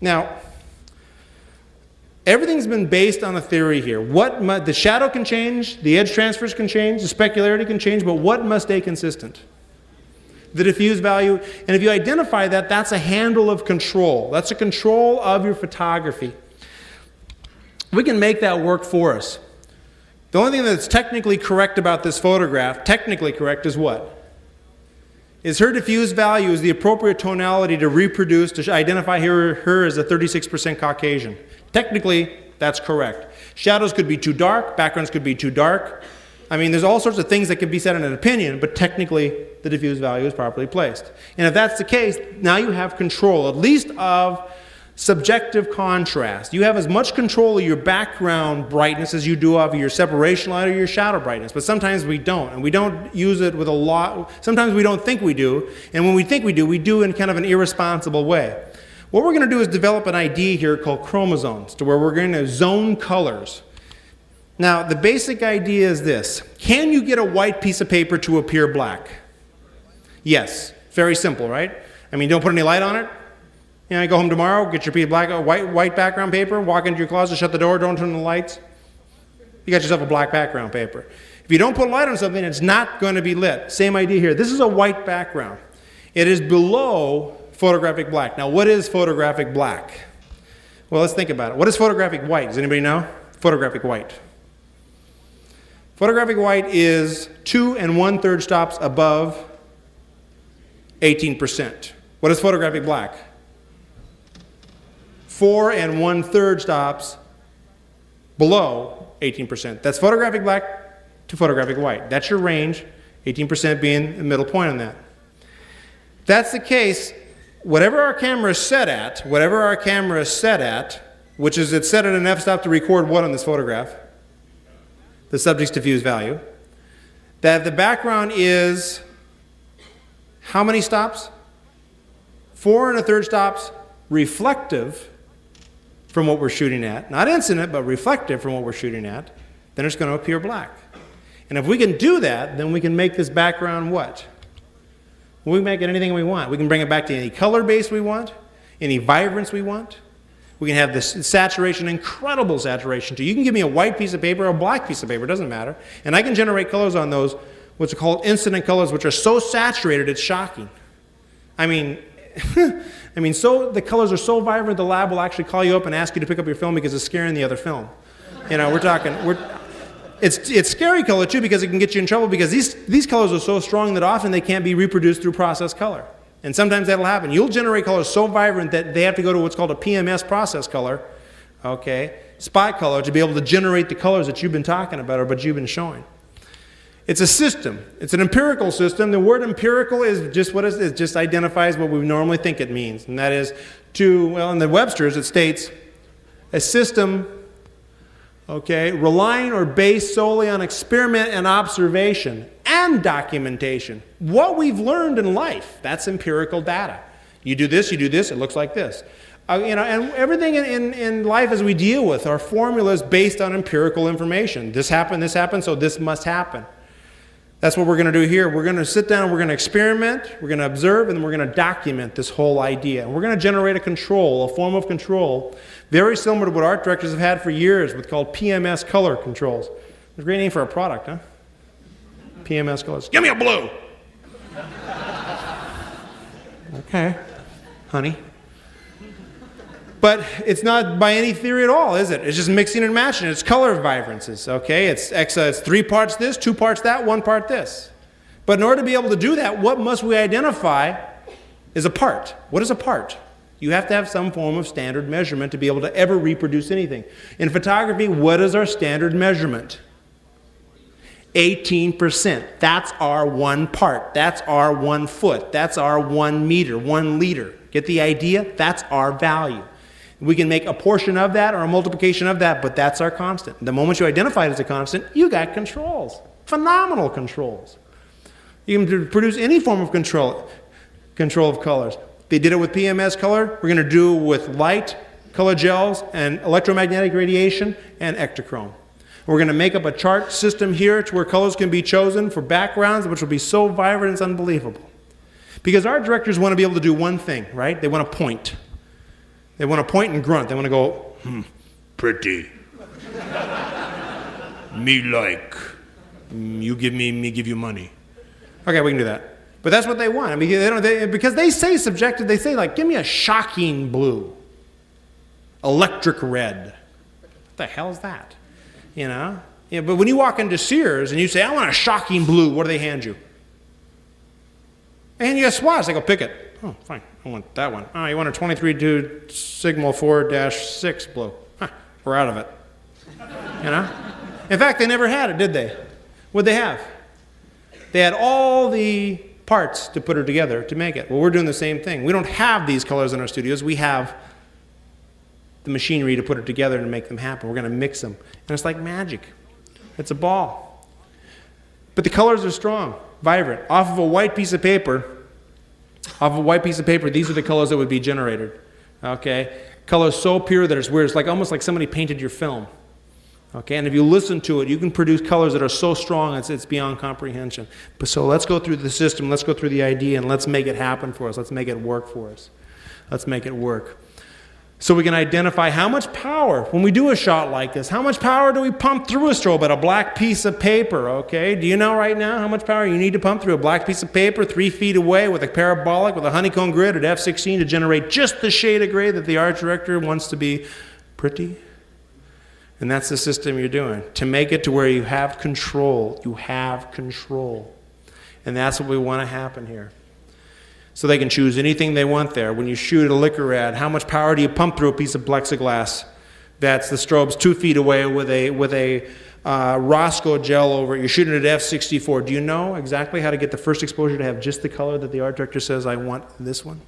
Now, everything's been based on a theory here. The shadow can change, the edge transfers can change, the specularity can change, but what must stay consistent? The diffuse value. And if you identify that, that's a handle of control. That's a control of your photography. We can make that work for us. The only thing that's technically correct about this photograph, technically correct, is what? Is her diffuse value is the appropriate tonality to reproduce, to identify her as a 36% Caucasian. Technically, that's correct. Shadows could be too dark, backgrounds could be too dark. I mean, there's all sorts of things that could be said in an opinion, but technically, the diffuse value is properly placed. And if that's the case, now you have control, at least of subjective contrast. You have as much control of your background brightness as you do of your separation light or your shadow brightness. But sometimes we don't, and we don't use it with a lot. Sometimes we don't think we do, and when we think we do in kind of an irresponsible way. What we're going to do is develop an idea here called chromazones, to where we're going to zone colors. Now, the basic idea is this. Can you get a white piece of paper to appear black? Yes. Very simple, right? I mean, don't put any light on it. You know, you go home tomorrow, get your piece of white background paper, walk into your closet, shut the door, don't turn the lights. You got yourself a black background paper. If you don't put light on something, it's not going to be lit. Same idea here. This is a white background. It is below photographic black. Now, what is photographic black? Well, let's think about it. What is photographic white? Does anybody know? Photographic white. Photographic white is 2 1/3 stops above 18%. What is photographic black? 4 1/3 stops below 18%. That's photographic black to photographic white. That's your range, 18% being the middle point on that. If that's the case, whatever our camera is set at, which is it's set at an f-stop to record what on this photograph? The subject's diffuse value. That the background is how many stops? 4 1/3 stops reflective from what we're shooting at. Not incident, but reflective from what we're shooting at. Then it's going to appear black. And if we can do that, then we can make this background what? We can make it anything we want. We can bring it back to any color base we want, any vibrance we want. We can have this saturation, incredible saturation too. You can give me a white piece of paper or a black piece of paper, it doesn't matter. And I can generate colors on those, what's called incident colors, which are so saturated it's shocking. I mean, so the colors are so vibrant the lab will actually call you up and ask you to pick up your film because it's scaring the other film. You know, it's scary color too because it can get you in trouble because these colors are so strong that often they can't be reproduced through process color. And sometimes that'll happen. You'll generate colors so vibrant that they have to go to what's called a PMS process color, okay, spot color, to be able to generate the colors that you've been talking about or what you've been showing. It's a system. It's an empirical system. The word empirical is just what it just identifies what we normally think it means. And that is in the Webster's it states, a system, okay, relying or based solely on experiment and observation and documentation. What we've learned in life, that's empirical data. You do this, it looks like this. And everything in life as we deal with are formulas based on empirical information. This happened, so this must happen. That's what we're going to do here. We're going to sit down, we're going to experiment, we're going to observe, and then we're going to document this whole idea. And we're going to generate a form of control, very similar to what art directors have had for years, with called PMS color controls. It's a great name for a product, huh? PMS colors. Give me a blue! Okay, honey. But it's not by any theory at all, is it? It's just mixing and matching. It's color vibrances, okay? It's 3 parts this, 2 parts that, 1 part this. But in order to be able to do that, what must we identify is a part. What is a part? You have to have some form of standard measurement to be able to ever reproduce anything. In photography, what is our standard measurement? 18%. That's our 1 part. That's our 1 foot. That's our 1 meter, 1 liter. Get the idea? That's our value. We can make a portion of that or a multiplication of that, but that's our constant. The moment you identify it as a constant, you got controls. Phenomenal controls. You can produce any form of control of colors. They did it with PMS color. We're going to do it with light, color gels, and electromagnetic radiation, and ectochrome. We're going to make up a chart system here to where colors can be chosen for backgrounds, which will be so vibrant it's unbelievable. Because our directors want to be able to do one thing, right? They want to point. They want to point and grunt. They want to go, pretty. Me like. You give me give you money. Okay, we can do that. But that's what they want. I mean, because they say subjective, they say like, give me a shocking blue. Electric red. What the hell is that? You know? Yeah, but when you walk into Sears and you say, I want a shocking blue, what do they hand you? They hand you a swatch. They go, pick it. Oh, fine. I want that one. Oh, you want a 23 Sigma 4-6 blue. Huh, we're out of it. You know? In fact, they never had it, did they? What'd they have? They had all the parts to put it together to make it. Well, we're doing the same thing. We don't have these colors in our studios. We have the machinery to put it together and make them happen. We're going to mix them. And it's like magic. It's a ball. But the colors are strong, vibrant. Off of a white piece of paper, these are the colors that would be generated. Okay? Colors so pure that it's weird. It's like almost like somebody painted your film. Okay, and if you listen to it, you can produce colors that are so strong it's beyond comprehension. But so let's go through the system, let's go through the idea, and let's make it happen for us. Let's make it work for us. Let's make it work. So we can identify how much power, when we do a shot like this, how much power do we pump through a strobe at a black piece of paper, okay? Do you know right now how much power you need to pump through a black piece of paper 3 feet away with a parabolic, with a honeycomb grid at f16 to generate just the shade of gray that the art director wants to be pretty? And that's the system you're doing. To make it to where you have control. You have control. And that's what we want to happen here. So they can choose anything they want there. When you shoot a liquor ad, how much power do you pump through a piece of plexiglass that's the strobe's 2 feet away with a Roscoe gel over it? You're shooting it at f64. Do you know exactly how to get the first exposure to have just the color that the art director says, I want this one?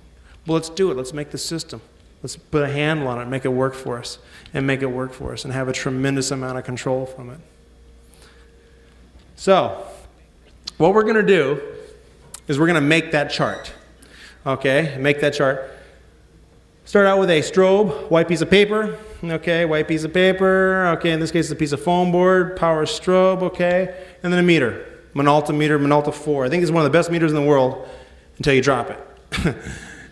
Well, let's do it. Let's make the system. Let's put a handle on it, make it work for us, and make it work for us, and have a tremendous amount of control from it. So, what we're going to do is we're going to make that chart. Okay, make that chart. Start out with a strobe, white piece of paper. Okay, white piece of paper. Okay, in this case, it's a piece of foam board, power strobe. Okay, and then a meter, Minolta 4. I think it's one of the best meters in the world until you drop it.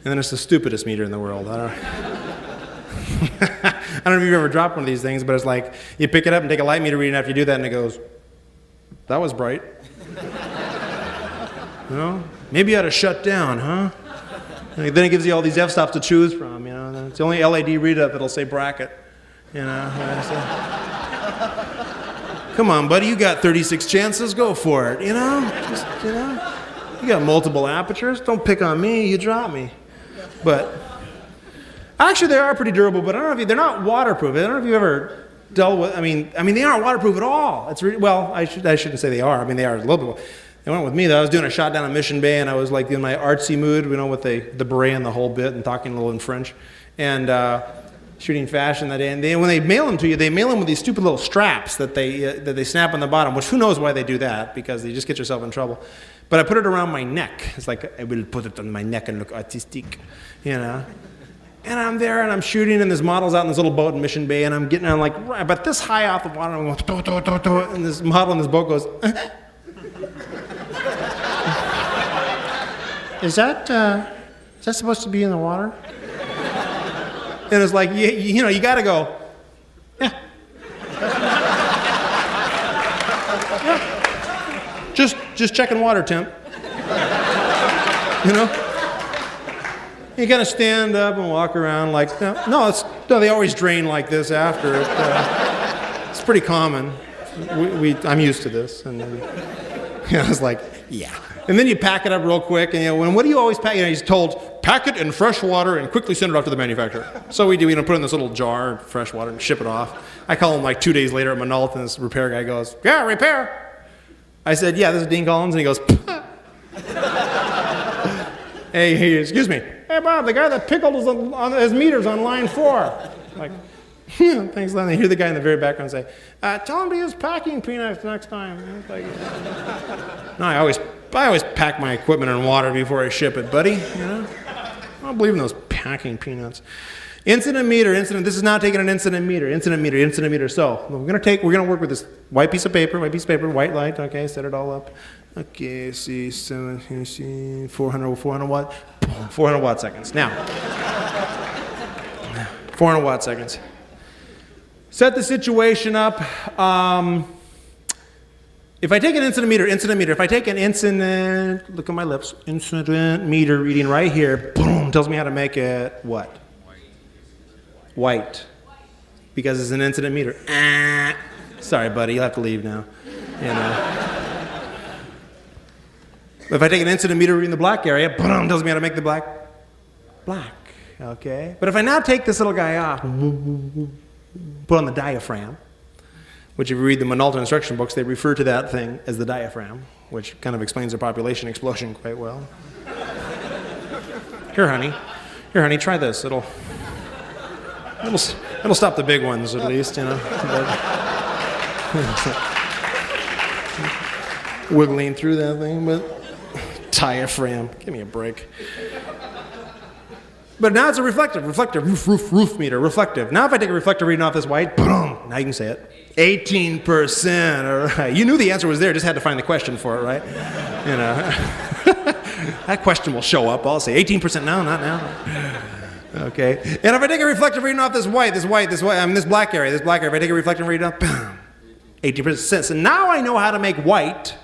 And then it's the stupidest meter in the world. I don't know if you've ever dropped one of these things, but it's like you pick it up and take a light meter reading after you do that, and it goes, that was bright. You know? Maybe you ought to shut down, huh? And then it gives you all these f-stops to choose from, you know. It's the only LED readout that'll say bracket, you know. Come on, buddy, you got 36 chances, go for it, you know? Just, you know? You got multiple apertures, don't pick on me, you drop me. But actually, they are pretty durable. But I don't know if they're not waterproof. I don't know if you've ever dealt with. I mean, they aren't waterproof at all. It's really, well, I shouldn't say they are. I mean, they are a little bit. They went with me though. I was doing a shot down at Mission Bay, and I was like in my artsy mood, you know, with the beret and the whole bit, and talking a little in French, and shooting fashion that day. And when they mail them to you, they mail them with these stupid little straps that they snap on the bottom. Which who knows why they do that? Because you just get yourself in trouble. But I put it around my neck. It's like I will put it on my neck and look artistic, you know. And I'm there and I'm shooting, and this model's out in this little boat in Mission Bay, and I'm getting on like about this high off the water, and I'm going, do, do, do, do, and this model in this boat goes, Is that supposed to be in the water? And it's like, you know, you got to go, yeah. Just checking water temp. You know? You kind of stand up and walk around like, no, they always drain like this after. It's pretty common. I'm used to this. And then, you know, it's like, yeah. And then you pack it up real quick, and you know, what do you always pack? You know, he's told, pack it in fresh water and quickly send it off to the manufacturer. So we do, you know, put it in this little jar of fresh water and ship it off. I call him like 2 days later at Minolta, and this repair guy goes, yeah, repair. I said, yeah, this is Dean Collins, and he goes, hey, excuse me. Hey, Bob, the guy that pickled his meters on line 4. Like, thanks, Len. I hear the guy in the very background say, tell him to use packing peanuts next time. Like, no, I always pack my equipment in water before I ship it, buddy. You know? I don't believe in those packing peanuts. Incident meter. This is not taking an incident meter. So we're gonna work with this white piece of paper, white light. Okay, set it all up. Okay, see 400 watt seconds. Now, 400 watt seconds. Set the situation up. If I take an incident meter, if I take an incident, look at my lips, incident meter reading right here, boom, tells me how to make it what? White. Because it's an incident meter. Sorry, buddy, you'll have to leave now. You know. If I take an incident meter reading the black area, boom, tells me how to make the black. Okay. But if I now take this little guy off, put on the diaphragm, which if you read the Minolta instruction books, they refer to that thing as the diaphragm, which kind of explains the population explosion quite well. Here, honey, try this. It'll stop the big ones at least, you know. Wiggling through that thing, but diaphragm. Give me a break. But now it's a reflective, roof meter, reflective. Now if I take a reflective reading off this white, boom, now you can say it. 18%, all right. You knew the answer was there, just had to find the question for it, right? You know. That question will show up. I'll say 18%, no, not now. Okay. And if I take a reflective reading off this black area, if I take a reflective reading off, boom, 18%. So now I know how to make white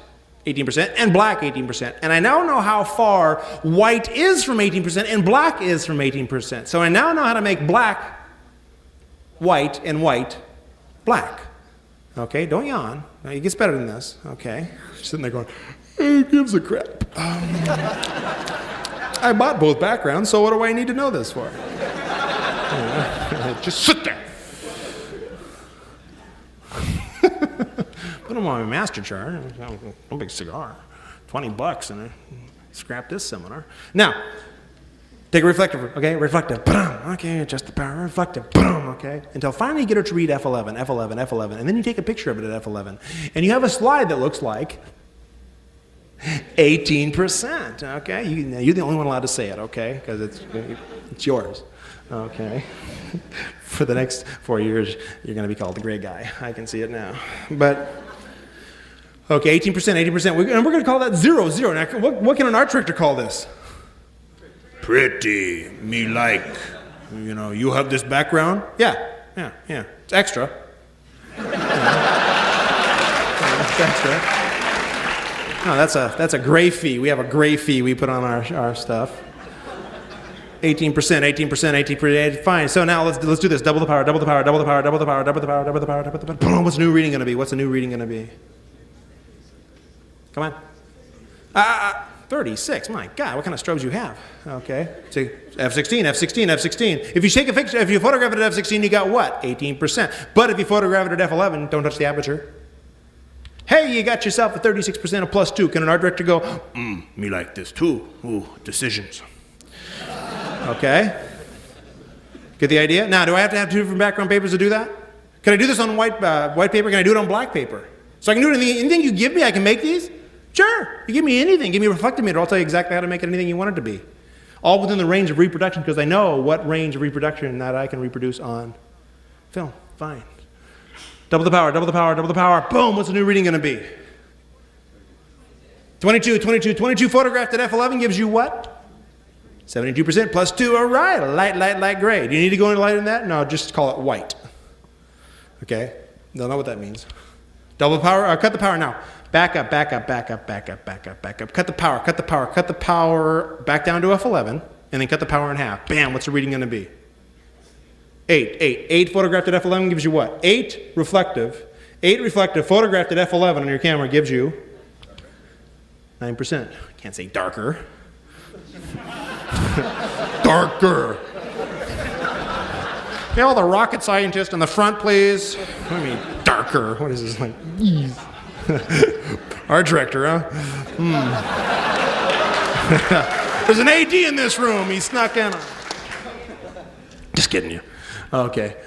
18% and black 18%. And I now know how far white is from 18% and black is from 18%. So I now know how to make black white and white black. Okay, don't yawn. No, it gets better than this. Okay. Sitting there going, who gives a crap? I bought both backgrounds, so what do I need to know this for? Just sit there. Put them on my master chart. No big cigar. $20 and I scrap this seminar. Now, take a reflective, okay? Reflective. Okay, adjust the power. Reflective. Okay? Until finally you get her to read F11, F11, F11. And then you take a picture of it at F11. And you have a slide that looks like 18%. Okay? You're the only one allowed to say it, okay? Because it's yours. Okay? For the next 4 years, you're going to be called the gray guy. I can see it now. But, okay, 18%, 80%. And we're going to call that 0, 0. Now, what can an art director call this? Pretty, me like. You know, you have this background? Yeah. It's extra. It's extra. No, that's a gray fee. We have a gray fee we put on our stuff. 18%, 18%. Fine. So now let's do this. Double the power. What's the new reading going to be? Come on. 36. My God, what kind of strobes you have? Okay. So F16. If you photograph it at F16, you got what? 18%. But if you photograph it at F11, don't touch the aperture. Hey, you got yourself a 36% of +2. Can an art director go, me like this too. Ooh, decisions. Okay. Get the idea? Now, do I have to have 2 different background papers to do that? Can I do this on white paper? Can I do it on black paper? So I can do it anything you give me, I can make these? Sure. You give me anything. Give me a reflective meter. I'll tell you exactly how to make it anything you want it to be. All within the range of reproduction because I know what range of reproduction that I can reproduce on film. Fine. Double the power. Boom, what's the new reading going to be? 22 photographed at F11 gives you what? 72% +2, all right, light gray. Do you need to go any lighter than that? No, just call it white. Okay, don't know what that means. Double power, cut the power now. Back up. Cut the power back down to F11, and then cut the power in half. Bam, what's the reading going to be? 8 photographed at F11 gives you what? 8 reflective, photographed at F11 on your camera gives you 9%. Can't say darker. Darker. Hey, all the rocket scientists in the front, please. I mean, darker. What is this like? Art director, huh? There's an AD in this room. He snuck in. Just kidding you. Okay.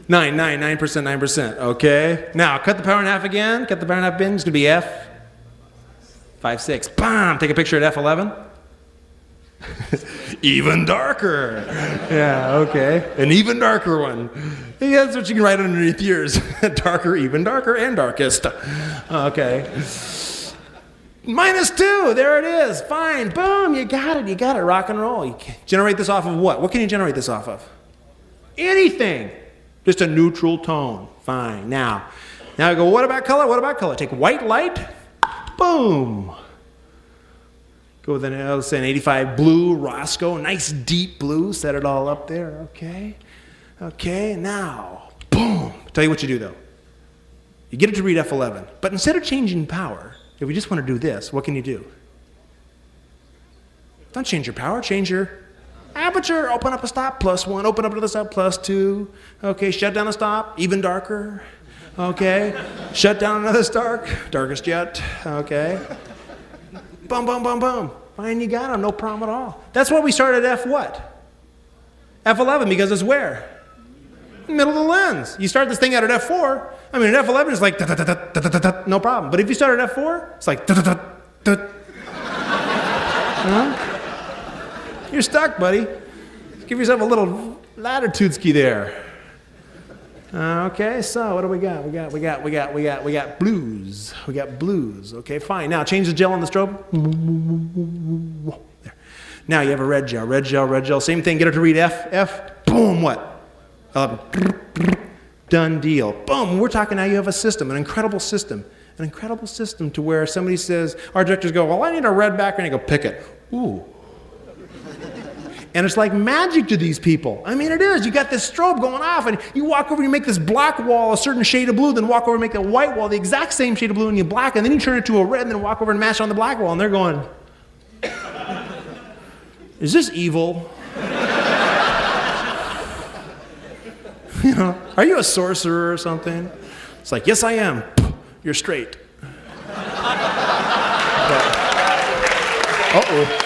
9%. Okay. Now, cut the power in half again. Cut the power in half bin. It's going to be F. 5, 6. Bam! Take a picture at F11. Even darker. Yeah, okay. An even darker one. Yeah, that's what you can write underneath yours. Darker, even darker, and darkest. Okay. -2. There it is. Fine. Boom. You got it. Rock and roll. You can generate this off of what? What can you generate this off of? Anything. Just a neutral tone. Fine. Now I go, what about color? What about color? Take white light. Boom. Go then, let's say an 85 blue, Roscoe, nice deep blue. Set it all up there. Okay, now, boom. Tell you what you do, though. You get it to read F11. But instead of changing power, if we just want to do this, what can you do? Don't change your power. Change your aperture. Open up a stop, +1. Open up another stop, +2. Okay, shut down a stop, even darker. Okay, shut down another darkest yet. Okay. Boom, boom, boom, boom. Fine, you got them. No problem at all. That's why we started at F what? F11, because it's where? Middle of the lens. You start this thing out at F4. I mean, at F11, it's like, no problem. But if you start at F4, it's like, You're stuck, buddy. Give yourself a little latitude ski there. Okay, so what do we got? We got blues. We got blues. Okay, fine. Now change the gel on the strobe. There. Now you have a red gel. Same thing. Get it to read F. Boom. What? Done deal. Boom. We're talking now. You have a system, an incredible system to where somebody says, our directors go, well, I need a red background. You go, pick it. Ooh. And it's like magic to these people. I mean, it is. You got this strobe going off, and you walk over and you make this black wall a certain shade of blue, then walk over and make a white wall the exact same shade of blue, and you black, and then you turn it to a red, and then walk over and match on the black wall, and they're going, is this evil? You know, are you a sorcerer or something? It's like, yes, I am. You're straight. Uh-oh.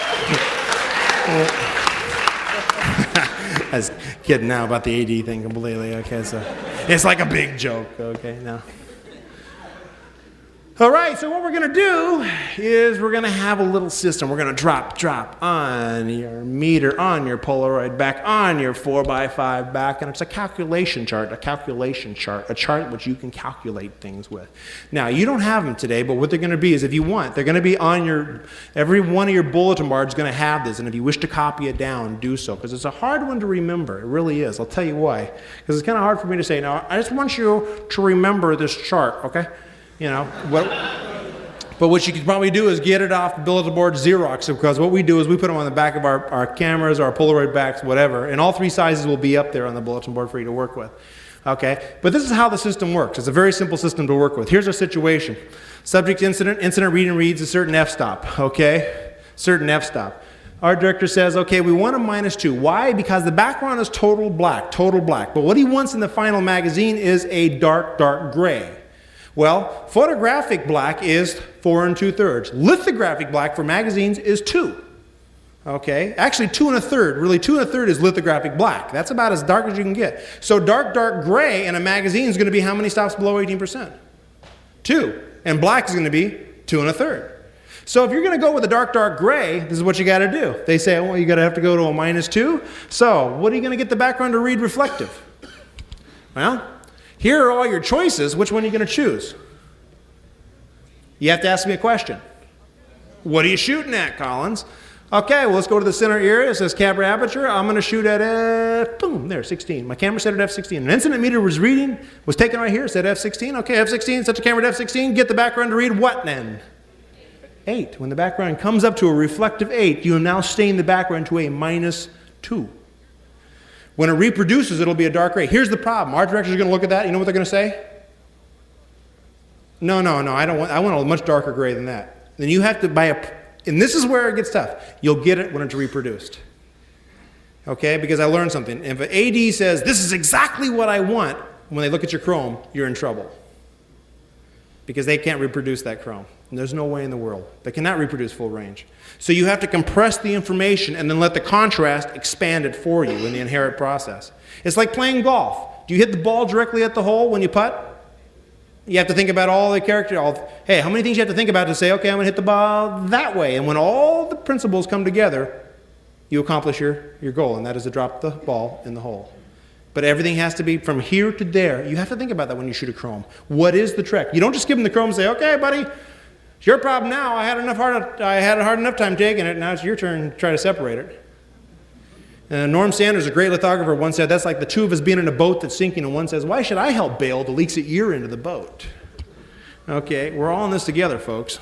I was kidding now about the AD thing completely. Okay, so it's like a big joke. Okay, now. All right, so what we're going to do is we're going to have a little system. We're going to drop on your meter, on your Polaroid back, on your 4x5 back, and it's a calculation chart, a chart which you can calculate things with. Now, you don't have them today, but what they're going to be is, if you want, they're going to be on your, every one of your bulletin boards is going to have this, and if you wish to copy it down, do so, because it's a hard one to remember. It really is. I'll tell you why. Because it's kind of hard for me to say, now, I just want you to remember this chart, okay? You know, but what you could probably do is get it off the bulletin board Xerox, because what we do is we put them on the back of our cameras, our Polaroid backs, whatever, and all three sizes will be up there on the bulletin board for you to work with. Okay? But this is how the system works. It's a very simple system to work with. Here's our situation. Subject incident read and reads a certain f-stop, okay? Certain f-stop. Our director says, okay, we want a -2. Why? Because the background is total black. But what he wants in the final magazine is a dark gray. Well, photographic black is 4 2/3. Lithographic black for magazines is 2. Okay? Actually, 2 1/3. Really, 2 1/3 is lithographic black. That's about as dark as you can get. So dark gray in a magazine is going to be how many stops below 18%? 2. And black is going to be 2 1/3. So if you're going to go with a dark gray, this is what you got to do. They say, well, you got to have to go to a -2. So what are you going to get the background to read reflective? Well, here are all your choices. Which one are you going to choose? You have to ask me a question. What are you shooting at, Collins? Okay, well, let's go to the center area. It says camera aperture. I'm going to shoot at, boom, there, 16. My camera set at f16. An incident meter was taken right here. It said f16. Okay, f16, set the camera to f16. Get the background to read what then? 8. When the background comes up to a reflective 8, you have now stained the background to a -2. When it reproduces, it'll be a dark gray. Here's the problem. Our directors are going to look at that. You know what they're going to say? No, I want a much darker gray than that. Then you have to buy and this is where it gets tough. You'll get it when it's reproduced. Okay? Because I learned something. If an AD says, this is exactly what I want, when they look at your chrome, you're in trouble. Because they can't reproduce that chrome. And there's no way in the world. They cannot reproduce full range. So you have to compress the information and then let the contrast expand it for you in the inherent process. It's like playing golf. Do you hit the ball directly at the hole when you putt? You have to think about all the hey, how many things you have to think about to say, okay, I'm going to hit the ball that way. And when all the principles come together, you accomplish your goal, and that is to drop the ball in the hole. But everything has to be from here to there. You have to think about that when you shoot a chrome. What is the trick? You don't just give them the chrome and say, okay, buddy, it's your problem now. I had a hard enough time taking it. Now it's your turn to try to separate it. Norm Sanders, a great lithographer, once said, that's like the two of us being in a boat that's sinking, and one says, why should I help bail the leaks that you're into the boat? Okay, we're all in this together, folks.